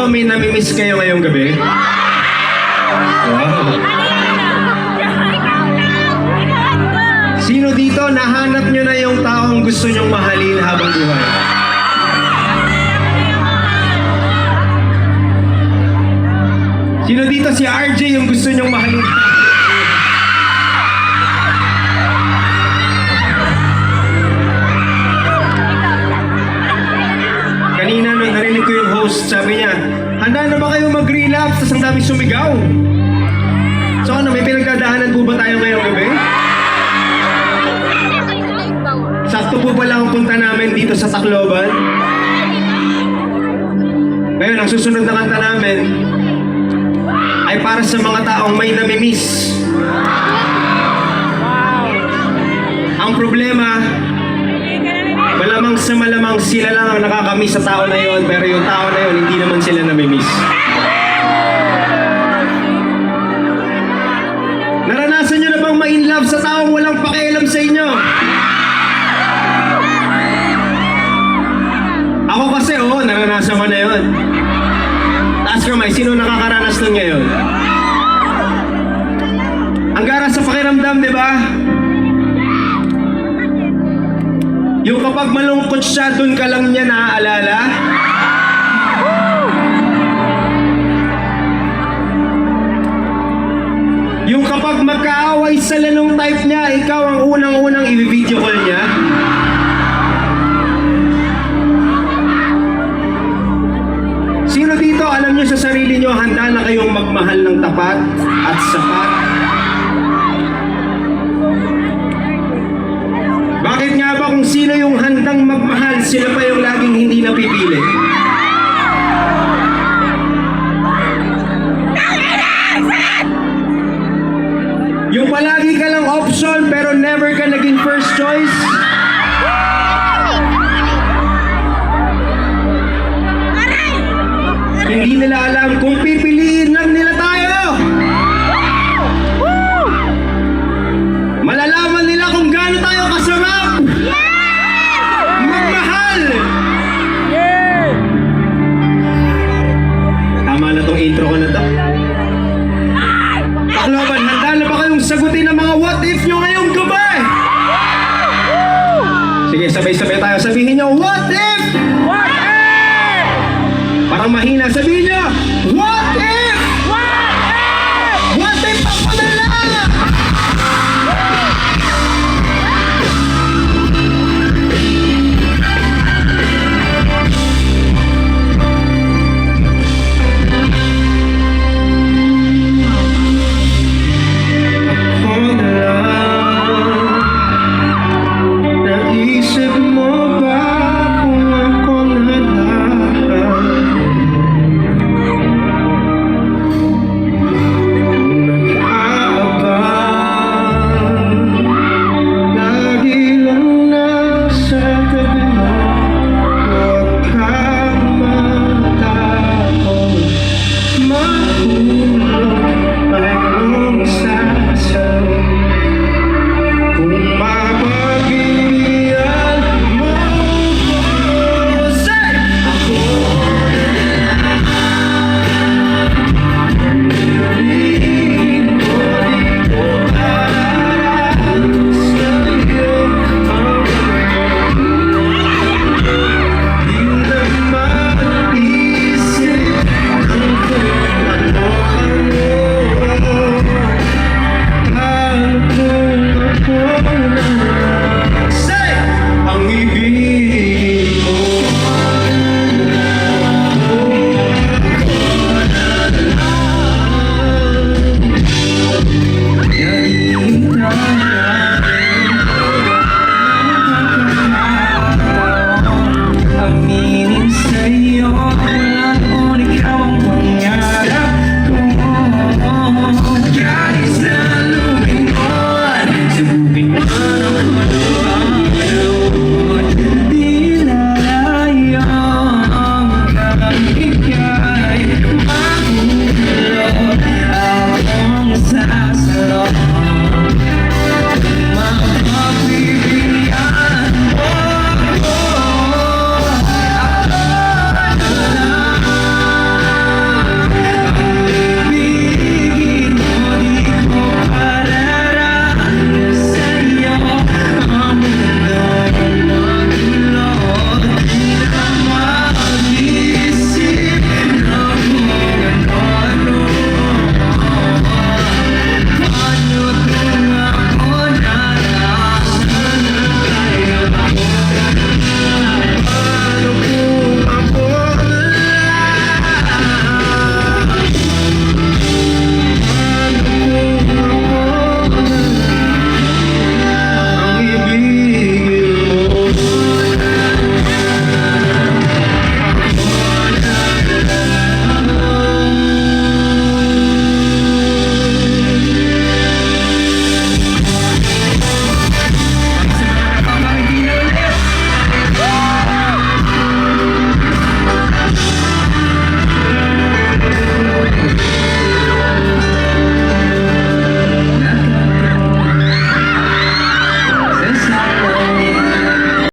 dito may namimiss kayo ngayong gabi? Wow. Sino dito nahanap nyo na yung taong gusto nyong mahalin habang buhay? Sino dito si RJ yung gusto nyong mahalin? Kanina nung narinig ko yung host, sabi niya, handa na ba kayo mag-relapse? Tapos ang dami sumigaw. So ano, may pinagdadaanan po ba tayo ngayong gabi? Sakto po pala ang punta namin dito sa Tacloban. Ngayon, ang susunod na kanta namin ay para sa mga taong may namimiss. Ang problema, malamang sa malamang sila lang ang nakakamiss sa tao na yon, pero yung tao na yon hindi naman sila namimiss. Naranasan nyo na bang ma-inlove sa taong walang pakialam sa inyo? Ako kasi, naranasan ko na yun. Taas kamay, sino nakakaranas nun ngayon? Ang gara sa pakiramdam, di ba? Yung kapag malungkot siya, dun ka lang niya naaalala. Yung kapag magkaaway sa lanong type niya, ikaw ang unang-unang i-video call niya. Sino dito, alam niyo sa sarili niyo, handa na kayong magmahal ng tapat at sapat? Bakit nga ba kung sino yung handang magmahal, sila pa yung laging hindi napipili? Yung palagi ka lang option pero never ka naging first choice? Hindi nila alam kung pipiliin lang nila tayo. Malalaman nila kung gaano tayo kasarap magmahal. Tama na tong intro ko na to. Tacloban, handa na ba kayong sagutin ang mga what if nyo ngayong gabi? Sige, sabay-sabay tayo. Sabihin nyo, what if?